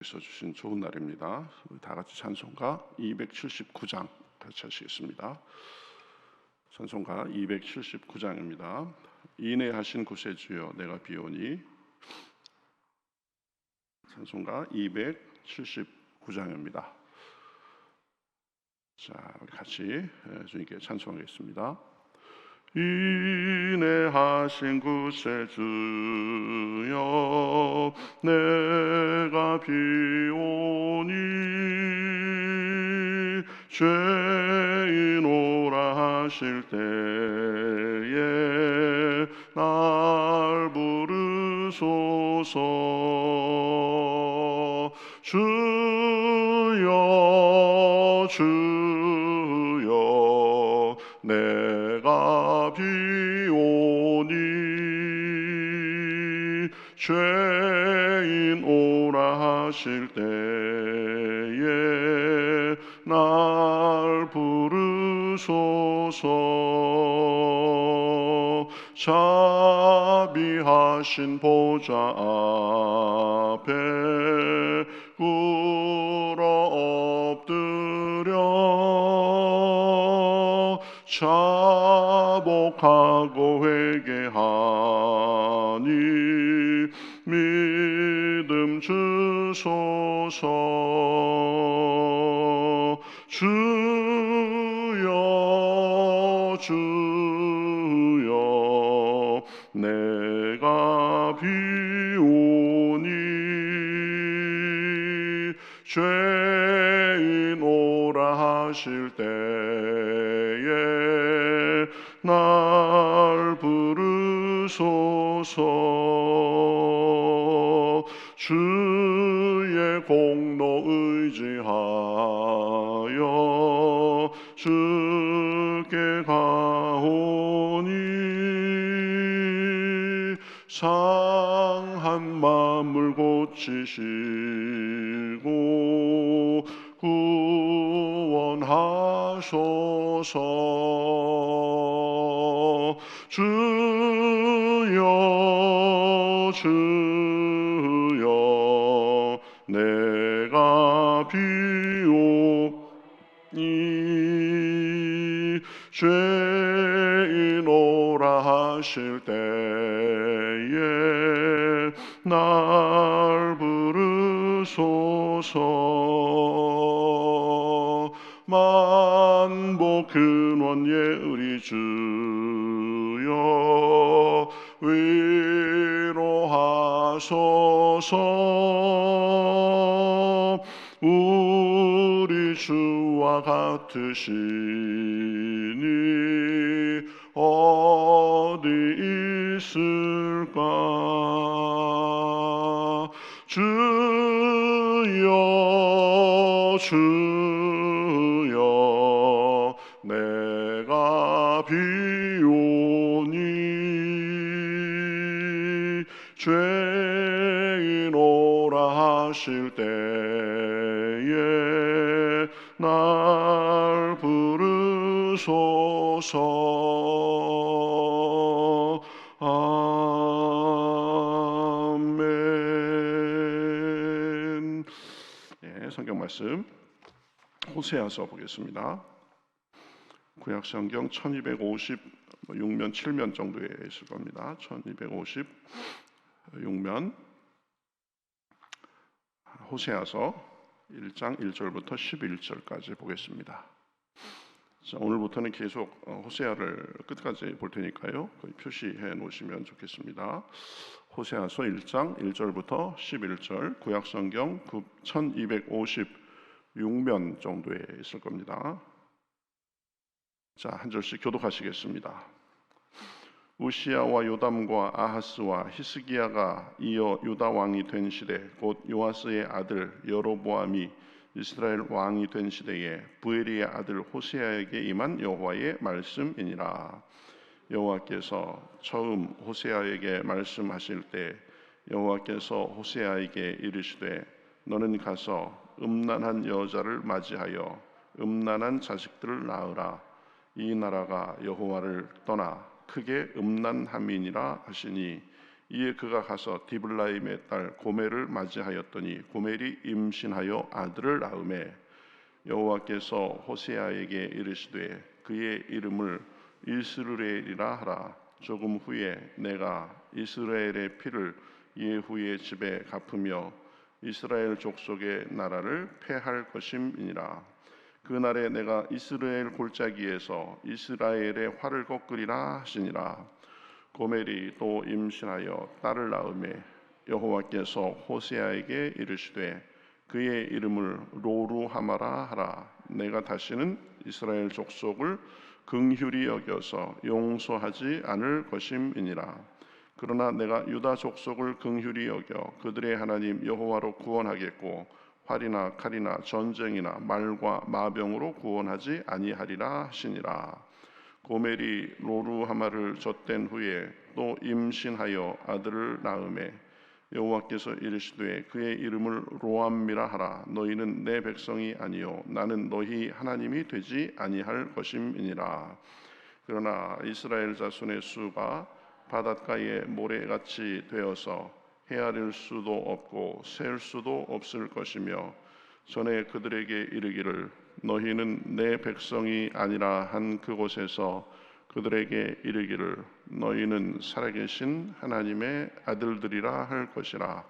있어주신 좋은 날입니다. 우리 다 같이 찬송가 279장 같이 하시겠습니다. 찬송가 279장입니다. 인내하신 구세주여 내가 비오니. 찬송가 279장입니다. 자, 우리 같이 주님께 찬송하겠습니다. 인내하신 구세주여 내가 비오니 죄인 오라 하실 때에 날 부르소서. 주여 주여 내가 비오니 죄인 오라 하실 때에 날 부르소서. 자비하신 보좌 앞에 꿇어 엎드려 자복하고 회개하니 믿음 주소서. 주여 주여 내가 비오니 죄인 오라 하실 때에 날 부르소서. 주의 공로 의지하여 주께 가오니 상한 마음을 고치시고 구원하소서. 주여 주여 내가 비오니 죄인 오라 하실 때에 날 부르소서. 만복 근원 예의 주여 위로하소서. 우리 주와 같으시니 어디 있을까. 주여 주여 내가 비오니 죄인 오라 하실 때에 날 부르소서. 아멘. 네, 성경 말씀 호세아서 보겠습니다. 구약 성경 1256면 7면 정도에 있을 겁니다. 1256면 호세아서 1장 1절부터 11절까지 보겠습니다. 자, 오늘부터는 계속 호세아를 끝까지 볼 테니까요. 거기 표시해 놓으시면 좋겠습니다. 호세아서 1장 1절부터 11절, 구약 성경 1256면 정도에 있을 겁니다. 자, 한 절씩 교독하시겠습니다. 우시야와 요담과 아하스와 히스기야가 이어 유다 왕이 된 시대, 곧 요아스의 아들 여로보암이 이스라엘 왕이 된 시대에 부엘리의 아들 호세아에게 임한 여호와의 말씀이니라. 여호와께서 처음 호세아에게 말씀하실 때 여호와께서 호세아에게 이르시되 너는 가서 음란한 여자를 맞이하여 음란한 자식들을 낳으라. 이 나라가 여호와를 떠나 크게 음란함이니라 하시니 이에 그가 가서 디블라임의 딸 고멜을 맞이하였더니 고멜이 임신하여 아들을 낳음에 여호와께서 호세아에게 이르시되 그의 이름을 이스르엘이라 하라. 조금 후에 내가 이스라엘의 피를 예후의 집에 갚으며 이스라엘 족속의 나라를 패할 것임이니라. 그날에 내가 이스라엘 골짜기에서 이스라엘의 활을 꺾으리라 하시니라. 고멜이 또 임신하여 딸을 낳음에 여호와께서 호세아에게 이르시되 그의 이름을 로루하마라 하라. 내가 다시는 이스라엘 족속을 긍휼히 여겨서 용서하지 않을 것임이니라. 그러나 내가 유다 족속을 긍휼히 여겨 그들의 하나님 여호와로 구원하겠고 활이나 칼이나 전쟁이나 말과 마병으로 구원하지 아니하리라 하시니라. 고멜이 로루하마를 젖된 후에 또 임신하여 아들을 낳음에 여호와께서 이르시되 그의 이름을 로암미라 하라. 너희는 내 백성이 아니요 나는 너희 하나님이 되지 아니할 것임이니라. 그러나 이스라엘 자손의 수가 바닷가의 모래같이 되어서 헤아릴 수도 없고 셀 수도 없을 것이며 전에 그들에게 이르기를 너희는 내 백성이 아니라 한 그곳에서 그들에게 이르기를 너희는 살아계신 하나님의 아들들이라 할 것이라.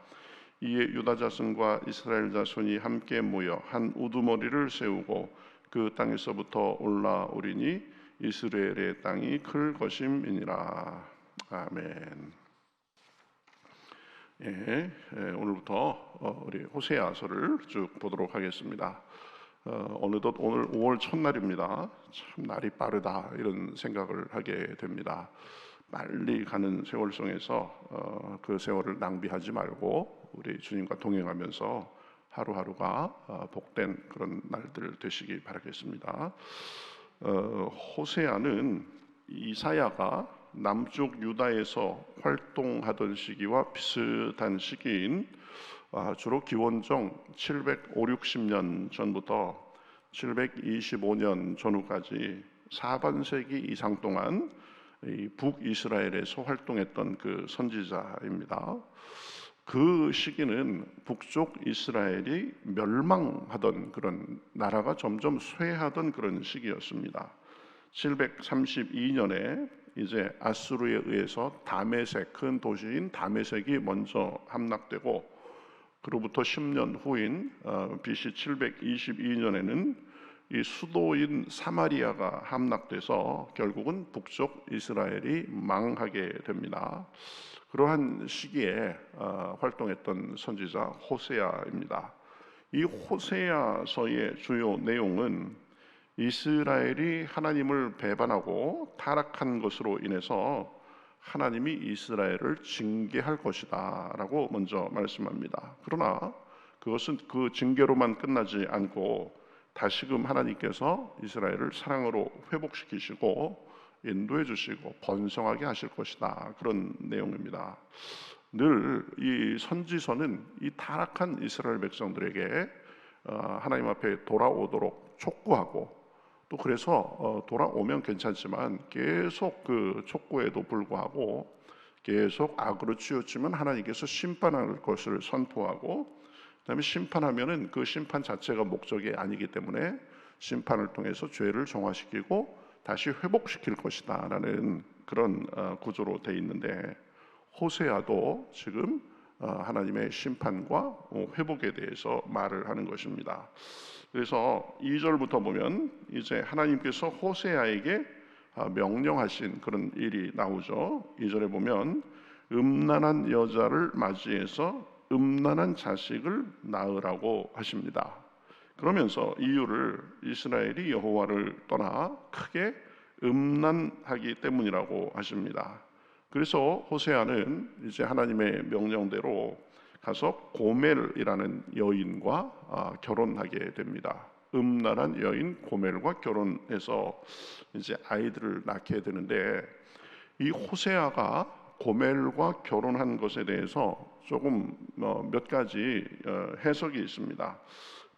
이에 유다 자손과 이스라엘 자손이 함께 모여 한 우두머리를 세우고 그 땅에서부터 올라오리니 이스라엘의 땅이 클 것임이니라. 아멘. 오늘부터 우리 호세아서를 쭉 보도록 하겠습니다. 어느덧 오늘 5월 첫날입니다. 참 날이 빠르다 이런 생각을 하게 됩니다. 빨리 가는 세월 속에서 그 세월을 낭비하지 말고 우리 주님과 동행하면서 하루하루가 복된 그런 날들 되시기 바라겠습니다. 호세아는 이사야가 남쪽 유다에서 활동하던 시기와 비슷한 시기인 주로 기원정 750-60년 전부터 725년 전후까지 4반세기 이상 동안 북이스라엘에서 활동했던 그 선지자입니다. 그 시기는 북쪽 이스라엘이 멸망하던 그런 나라가 점점 쇠하던 그런 시기였습니다. 732년에 이제 아수르에 의해서 다메섹, 큰 도시인 다메섹이 먼저 함락되고 그로부터 10년 후인 BC 722년에는 이 수도인 사마리아가 함락돼서 결국은 북쪽 이스라엘이 망하게 됩니다. 그러한 시기에 활동했던 선지자 호세아입니다. 이 호세아서의 주요 내용은 이스라엘이 하나님을 배반하고 타락한 것으로 인해서 하나님이 이스라엘을 징계할 것이다 라고 먼저 말씀합니다. 그러나 그것은 그 징계로만 끝나지 않고 다시금 하나님께서 이스라엘을 사랑으로 회복시키시고 인도해 주시고 번성하게 하실 것이다, 그런 내용입니다. 늘 이 선지서는 이 타락한 이스라엘 백성들에게 하나님 앞에 돌아오도록 촉구하고 또 그래서 돌아오면 괜찮지만 계속 그 촉구에도 불구하고 계속 악으로 치우치면 하나님께서 심판할 것을 선포하고, 그다음에 심판하면은 그 심판 자체가 목적이 아니기 때문에 심판을 통해서 죄를 정화시키고 다시 회복시킬 것이다라는 그런 구조로 돼 있는데, 호세아도 지금 하나님의 심판과 회복에 대해서 말을 하는 것입니다. 그래서 2절부터 보면 이제 하나님께서 호세아에게 명령하신 그런 일이 나오죠. 2절에 보면 음란한 여자를 맞이해서 음란한 자식을 낳으라고 하십니다. 그러면서 이유를 이스라엘이 여호와를 떠나 크게 음란하기 때문이라고 하십니다. 그래서 호세아는 이제 하나님의 명령대로 가서 고멜이라는 여인과 결혼하게 됩니다. 음란한 여인 고멜과 결혼해서 이제 아이들을 낳게 되는데, 이 호세아가 고멜과 결혼한 것에 대해서 조금 몇 가지 해석이 있습니다.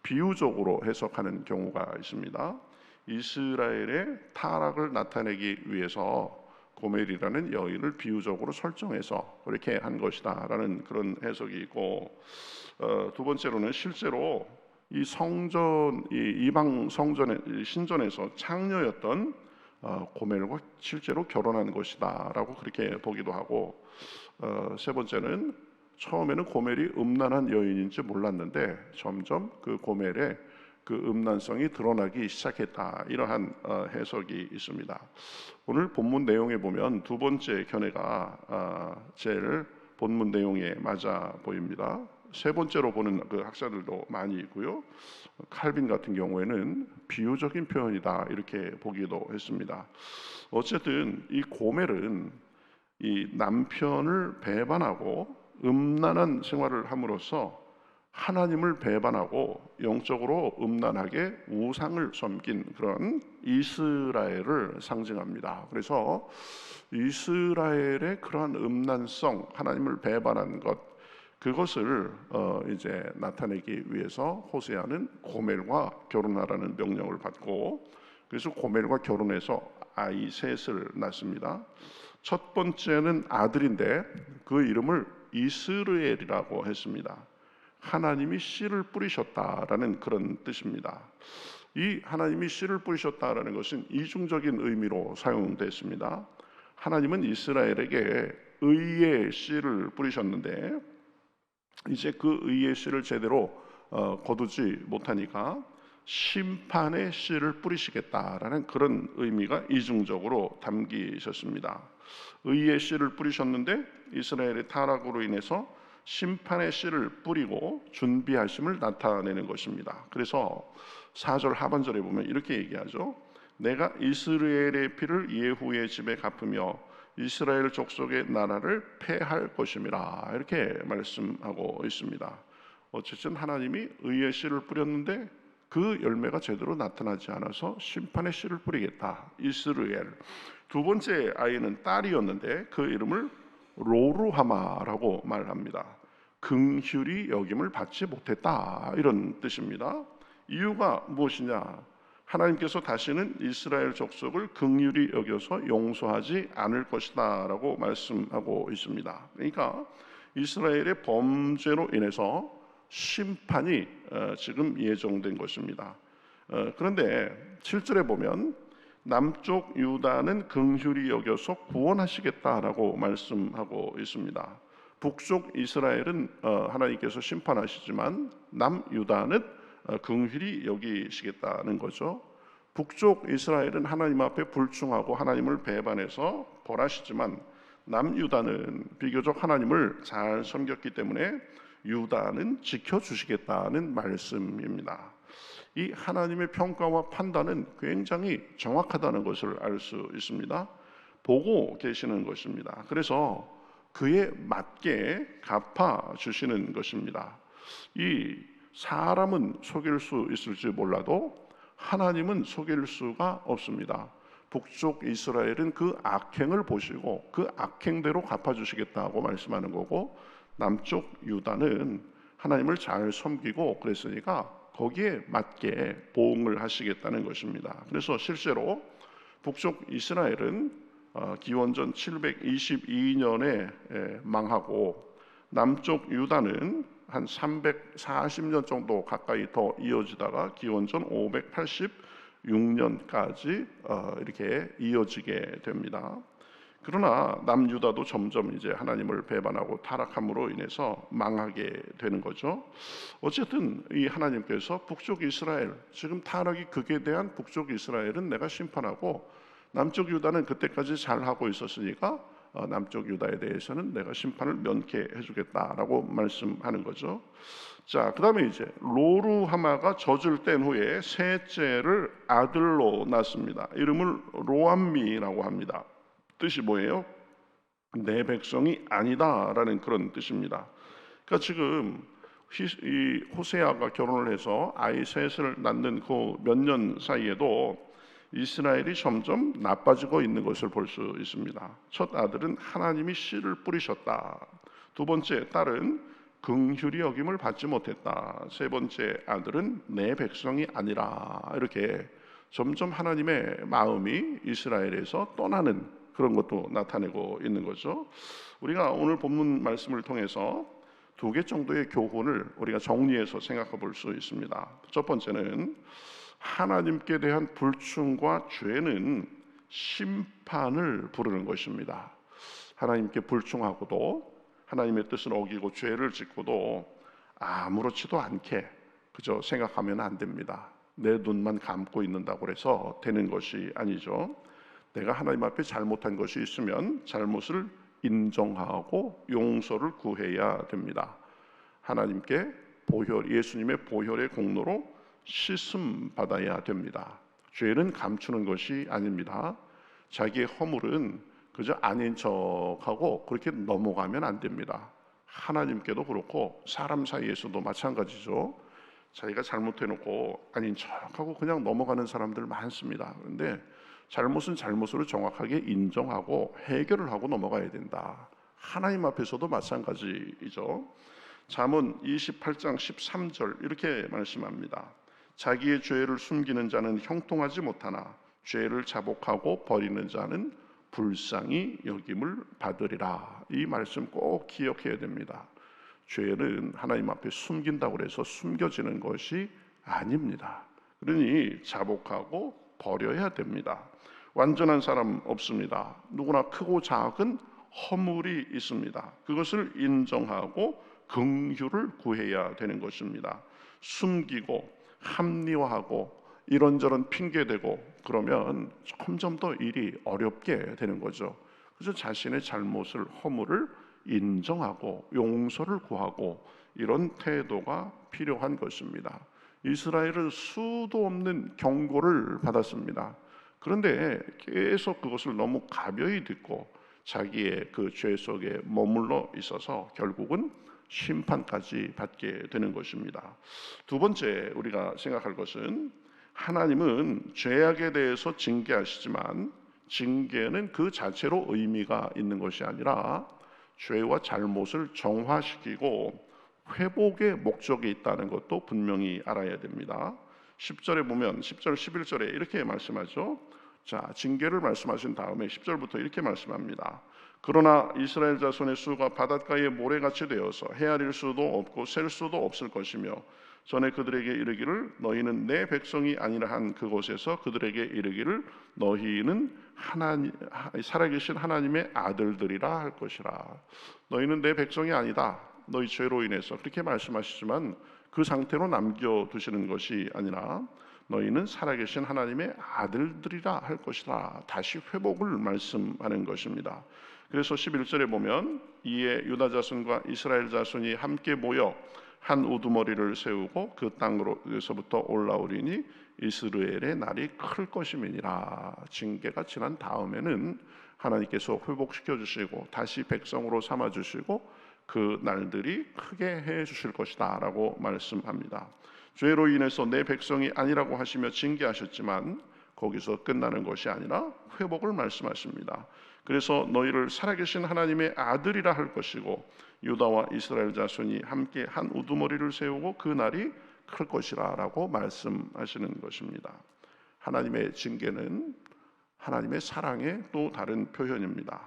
비유적으로 해석하는 경우가 있습니다. 이스라엘의 타락을 나타내기 위해서 고멜이라는 여인을 비유적으로 설정해서 그렇게 한 것이다라는 그런 해석이 있고, 두 번째로는 실제로 이 성전, 이 이방 성전의 신전에서 창녀였던 고멜과 실제로 결혼한 것이다라고 그렇게 보기도 하고, 세 번째는 처음에는 고멜이 음란한 여인인지 몰랐는데 점점 그 고멜의 그 음란성이 드러나기 시작했다, 이러한 해석이 있습니다. 오늘 본문 내용에 보면 두 번째 견해가 제일 본문 내용에 맞아 보입니다. 세 번째로 보는 그 학자들도 많이 있고요. 칼빈 같은 경우에는 비유적인 표현이다, 이렇게 보기도 했습니다. 어쨌든 이 고멜은 이 남편을 배반하고 음란한 생활을 함으로써 하나님을 배반하고 영적으로 음란하게 우상을 섬긴 그런 이스라엘을 상징합니다. 그래서 이스라엘의 그러한 음란성, 하나님을 배반한 것, 그것을 이제 나타내기 위해서 호세아는 고멜과 결혼하라는 명령을 받고, 그래서 고멜과 결혼해서 아이 셋을 낳습니다. 첫 번째는 아들인데 그 이름을 이스르엘이라고 했습니다. 하나님이 씨를 뿌리셨다라는 그런 뜻입니다. 이 하나님이 씨를 뿌리셨다라는 것은 이중적인 의미로 사용됐습니다. 하나님은 이스라엘에게 의의 씨를 뿌리셨는데 이제 그 의의 씨를 제대로 거두지 못하니까 심판의 씨를 뿌리시겠다라는 그런 의미가 이중적으로 담기셨습니다. 의의 씨를 뿌리셨는데 이스라엘의 타락으로 인해서 심판의 씨를 뿌리고 준비하심을 나타내는 것입니다. 그래서 4절 하반절에 보면 이렇게 얘기하죠. 내가 이스라엘의 피를 예후의 집에 갚으며 이스라엘 족속의 나라를 폐할 것임이라, 이렇게 말씀하고 있습니다. 어쨌든 하나님이 의의 씨를 뿌렸는데 그 열매가 제대로 나타나지 않아서 심판의 씨를 뿌리겠다. 이스라엘. 두 번째 아이는 딸이었는데 그 이름을 로루하마라고 말합니다. 긍휼히 여김을 받지 못했다, 이런 뜻입니다. 이유가 무엇이냐? 하나님께서 다시는 이스라엘 족속을 긍휼히 여겨서 용서하지 않을 것이다 라고 말씀하고 있습니다. 그러니까 이스라엘의 범죄로 인해서 심판이 지금 예정된 것입니다. 그런데 7절에 보면 남쪽 유다는 긍휼히 여겨서 구원하시겠다라고 말씀하고 있습니다. 북쪽 이스라엘은 하나님께서 심판하시지만 남유다는 긍휼히 여기시겠다는 거죠. 북쪽 이스라엘은 하나님 앞에 불충하고 하나님을 배반해서 벌하시지만 남유다는 비교적 하나님을 잘 섬겼기 때문에 유다는 지켜주시겠다는 말씀입니다. 이 하나님의 평가와 판단은 굉장히 정확하다는 것을 알 수 있습니다. 보고 계시는 것입니다. 그래서 그에 맞게 갚아주시는 것입니다. 이 사람은 속일 수 있을지 몰라도 하나님은 속일 수가 없습니다. 북쪽 이스라엘은 그 악행을 보시고 그 악행대로 갚아주시겠다고 말씀하는 거고, 남쪽 유다는 하나님을 잘 섬기고 그랬으니까 거기에 맞게 보응을 하시겠다는 것입니다. 그래서 실제로 북쪽 이스라엘은 기원전 722년에 망하고, 남쪽 유다는 한 340년 정도 가까이 더 이어지다가 기원전 586년까지 이렇게 이어지게 됩니다. 그러나 남유다도 점점 이제 하나님을 배반하고 타락함으로 인해서 망하게 되는 거죠. 어쨌든 이 하나님께서 북쪽 이스라엘, 지금 타락이 극에 대한 북쪽 이스라엘은 내가 심판하고, 남쪽 유다는 그때까지 잘 하고 있었으니까 남쪽 유다에 대해서는 내가 심판을 면케해 주겠다라고 말씀하는 거죠. 자, 그다음에 이제 로루하마가 젖을 뗀 후에 셋째를 아들로 낳습니다. 이름을 로암미라고 합니다. 뜻이 뭐예요? 내 백성이 아니다라는 그런 뜻입니다. 그러니까 지금 이 호세아가 결혼을 해서 아이 셋을 낳는 그 몇 년 사이에도 이스라엘이 점점 나빠지고 있는 것을 볼 수 있습니다. 첫 아들은 하나님이 씨를 뿌리셨다. 두 번째 딸은 긍휼히 여김을 받지 못했다. 세 번째 아들은 내 백성이 아니라. 이렇게 점점 하나님의 마음이 이스라엘에서 떠나는 그런 것도 나타내고 있는 거죠. 우리가 오늘 본문 말씀을 통해서 두 개 정도의 교훈을 우리가 정리해서 생각해 볼 수 있습니다. 첫 번째는 하나님께 대한 불충과 죄는 심판을 부르는 것입니다. 하나님께 불충하고도 하나님의 뜻을 어기고 죄를 짓고도 아무렇지도 않게 그저 생각하면 안 됩니다. 내 눈만 감고 있는다고 해서 되는 것이 아니죠. 내가 하나님 앞에 잘못한 것이 있으면 잘못을 인정하고 용서를 구해야 됩니다. 하나님께 예수님의 보혈의 공로로 씻음 받아야 됩니다. 죄는 감추는 것이 아닙니다. 자기의 허물은 그저 아닌 척하고 그렇게 넘어가면 안 됩니다. 하나님께도 그렇고 사람 사이에서도 마찬가지죠. 자기가 잘못해놓고 아닌 척하고 그냥 넘어가는 사람들 많습니다. 그런데 잘못은 잘못으로 정확하게 인정하고 해결을 하고 넘어가야 된다. 하나님 앞에서도 마찬가지이죠. 잠언 28장 13절 이렇게 말씀합니다. 자기의 죄를 숨기는 자는 형통하지 못하나 죄를 자복하고 버리는 자는 불쌍히 여김을 받으리라. 이 말씀 꼭 기억해야 됩니다. 죄는 하나님 앞에 숨긴다고 해서 숨겨지는 것이 아닙니다. 그러니 자복하고 버려야 됩니다. 완전한 사람 없습니다. 누구나 크고 작은 허물이 있습니다. 그것을 인정하고 긍휼을 구해야 되는 것입니다. 숨기고 합리화하고 이런저런 핑계대고 그러면 점점 더 일이 어렵게 되는 거죠. 그래서 자신의 잘못을 허물을 인정하고 용서를 구하고 이런 태도가 필요한 것입니다. 이스라엘은 수도 없는 경고를 받았습니다. 그런데 계속 그것을 너무 가벼이 듣고 자기의 그 죄 속에 머물러 있어서 결국은 심판까지 받게 되는 것입니다. 두 번째 우리가 생각할 것은 하나님은 죄악에 대해서 징계하시지만 징계는 그 자체로 의미가 있는 것이 아니라 죄와 잘못을 정화시키고 회복의 목적이 있다는 것도 분명히 알아야 됩니다. 10절에 보면 10절 11절에 이렇게 말씀하죠. 자, 징계를 말씀하신 다음에 10절부터 이렇게 말씀합니다. 그러나 이스라엘 자손의 수가 바닷가의 모래같이 되어서 헤아릴 수도 없고 셀 수도 없을 것이며 전에 그들에게 이르기를 너희는 내 백성이 아니라 한 그곳에서 그들에게 이르기를 너희는 살아계신 하나님의 아들들이라 할 것이라. 너희는 내 백성이 아니다. 너희 죄로 인해서 그렇게 말씀하시지만 그 상태로 남겨두시는 것이 아니라 너희는 살아계신 하나님의 아들들이라 할 것이다. 다시 회복을 말씀하는 것입니다. 그래서 11절에 보면 이에 유다 자손과 이스라엘 자손이 함께 모여 한 우두머리를 세우고 그 땅으로서부터 올라오리니 이스라엘의 날이 클 것임이니라. 징계가 지난 다음에는 하나님께서 회복시켜 주시고 다시 백성으로 삼아 주시고 그 날들이 크게 해 주실 것이다 라고 말씀합니다. 죄로 인해서 내 백성이 아니라고 하시며 징계하셨지만 거기서 끝나는 것이 아니라 회복을 말씀하십니다. 그래서 너희를 살아계신 하나님의 아들이라 할 것이고 유다와 이스라엘 자손이 함께 한 우두머리를 세우고 그 날이 클 것이라 라고 말씀하시는 것입니다. 하나님의 징계는 하나님의 사랑의 또 다른 표현입니다.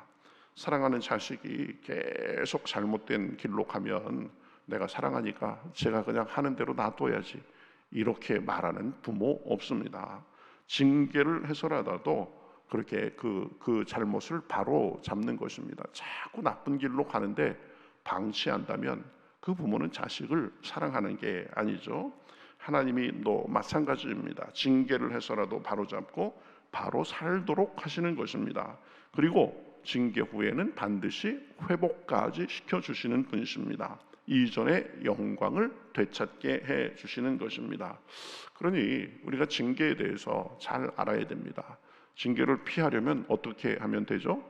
사랑하는 자식이 계속 잘못된 길로 가면 내가 사랑하니까 제가 그냥 하는 대로 놔둬야지 이렇게 말하는 부모 없습니다. 징계를 해서라도 그렇게 그 잘못을 바로 잡는 것입니다. 자꾸 나쁜 길로 가는데 방치한다면 그 부모는 자식을 사랑하는 게 아니죠. 하나님이 또 마찬가지입니다. 징계를 해서라도 바로 잡고 바로 살도록 하시는 것입니다. 그리고 징계 후에는 반드시 회복까지 시켜주시는 분이십니다. 이전의 영광을 되찾게 해주시는 것입니다. 그러니 우리가 징계에 대해서 잘 알아야 됩니다. 징계를 피하려면 어떻게 하면 되죠?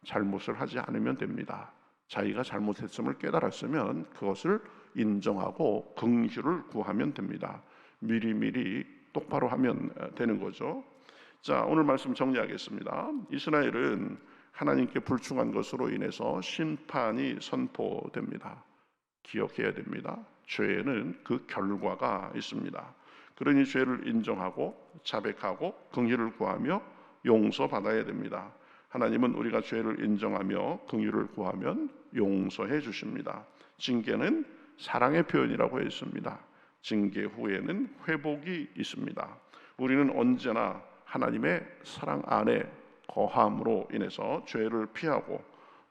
잘못을 하지 않으면 됩니다. 자기가 잘못했음을 깨달았으면 그것을 인정하고 긍휼을 구하면 됩니다. 미리미리 똑바로 하면 되는 거죠. 자, 오늘 말씀 정리하겠습니다. 이스라엘은 하나님께 불충한 것으로 인해서 심판이 선포됩니다. 기억해야 됩니다. 죄에는 그 결과가 있습니다. 그러니 죄를 인정하고 자백하고 긍휼을 구하며 용서받아야 됩니다. 하나님은 우리가 죄를 인정하며 긍휼을 구하면 용서해 주십니다. 징계는 사랑의 표현이라고 했습니다. 징계 후에는 회복이 있습니다. 우리는 언제나 하나님의 사랑 안에 거함으로 인해서 죄를 피하고,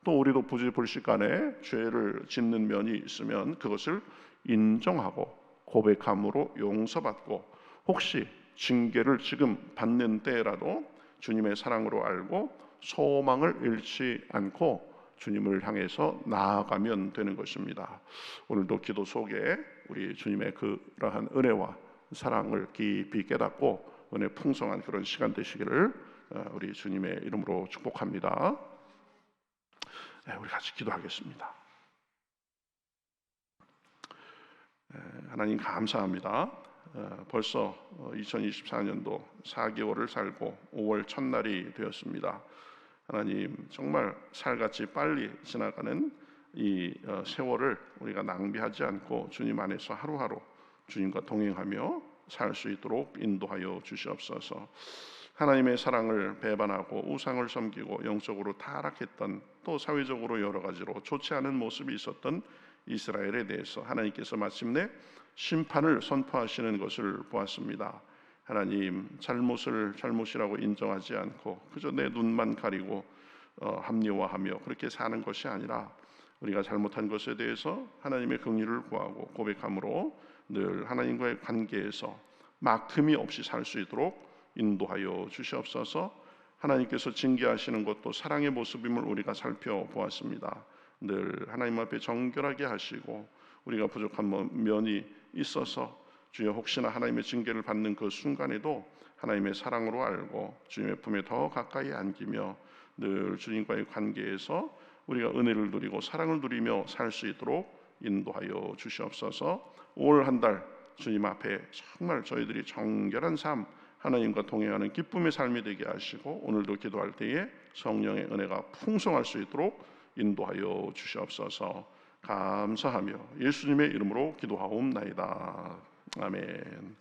또 우리도 부지불식간에 죄를 짓는 면이 있으면 그것을 인정하고 고백함으로 용서받고, 혹시 징계를 지금 받는 때라도 주님의 사랑으로 알고 소망을 잃지 않고 주님을 향해서 나아가면 되는 것입니다. 오늘도 기도 속에 우리 주님의 그러한 은혜와 사랑을 깊이 깨닫고 은혜 풍성한 그런 시간 되시기를 우리 주님의 이름으로 축복합니다. 우리 같이 기도하겠습니다. 하나님 감사합니다. 벌써 2024년도 4개월을 살고 5월 첫날이 되었습니다. 하나님, 정말 살같이 빨리 지나가는 이 세월을 우리가 낭비하지 않고 주님 안에서 하루하루 주님과 동행하며 살 수 있도록 인도하여 주시옵소서. 하나님의 사랑을 배반하고 우상을 섬기고 영적으로 타락했던, 또 사회적으로 여러 가지로 좋지 않은 모습이 있었던 이스라엘에 대해서 하나님께서 마침내 심판을 선포하시는 것을 보았습니다. 하나님, 잘못을 잘못이라고 인정하지 않고 그저 내 눈만 가리고 합리화하며 그렇게 사는 것이 아니라, 우리가 잘못한 것에 대해서 하나님의 긍휼을 구하고 고백함으로 늘 하나님과의 관계에서 막힘이 없이 살 수 있도록 인도하여 주시옵소서. 하나님께서 징계하시는 것도 사랑의 모습임을 우리가 살펴보았습니다. 늘 하나님 앞에 정결하게 하시고, 우리가 부족한 면이 있어서 주여 혹시나 하나님의 징계를 받는 그 순간에도 하나님의 사랑으로 알고 주님의 품에 더 가까이 안기며 늘 주님과의 관계에서 우리가 은혜를 누리고 사랑을 누리며 살 수 있도록 인도하여 주시옵소서. 올 한 달 주님 앞에 정말 저희들이 정결한 삶, 하나님과 동행하는 기쁨의 삶이 되게 하시고, 오늘도 기도할 때에 성령의 은혜가 풍성할 수 있도록 인도하여 주시옵소서. 감사하며 예수님의 이름으로 기도하옵나이다. 아멘.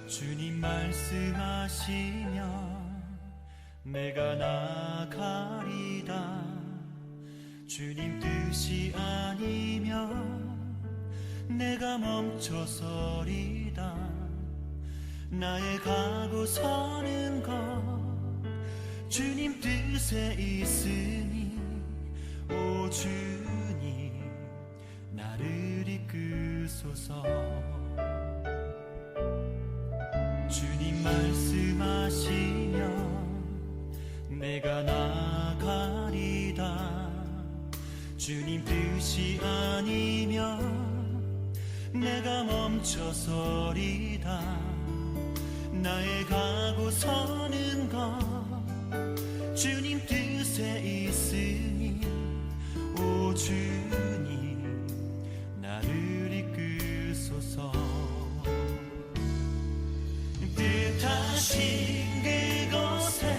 주님 말씀하시면 내가 나가리다. 주님 뜻이 아니면 내가 멈춰서리다. 나의 가고 서는 것 주님 뜻에 있으니, 오 주님 나를 이끄소서. 주님 말씀하시면 내가 나가리다. 주님 뜻이 아니면 내가 멈춰서리다. 나의 가고 서는 것 주님 뜻에 있으니, 오 주님 나를 이끄소서. 뜻하신 그곳에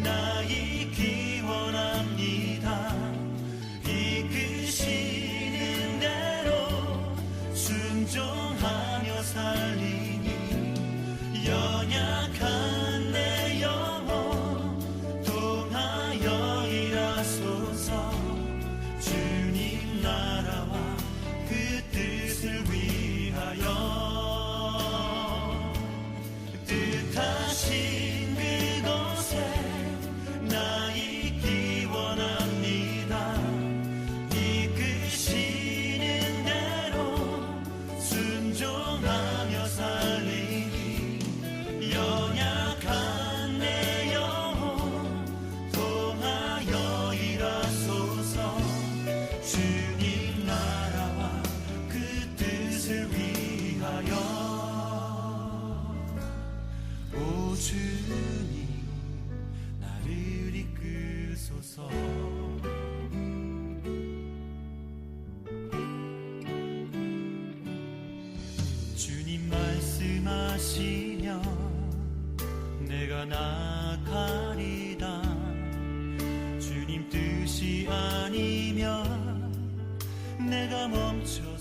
나 있기 원합니다. 이끄시는 대로 순종하며 살리니, 연약한 내 영혼 통하여 일하소서. 주님 나라와 그 뜻을 위하여. 뜻하신 그곳에 나 있기 원합니다. 이끄시는 대로 순종하며 살리니, 연약한 내 영혼 통하여 일하소서. 주님 나라와 그 뜻을 위하여. 오 주님 나를 이끄소서. 주님 말씀하시면 내가 나가리다. 주님 뜻이 아니면 내가 멈춰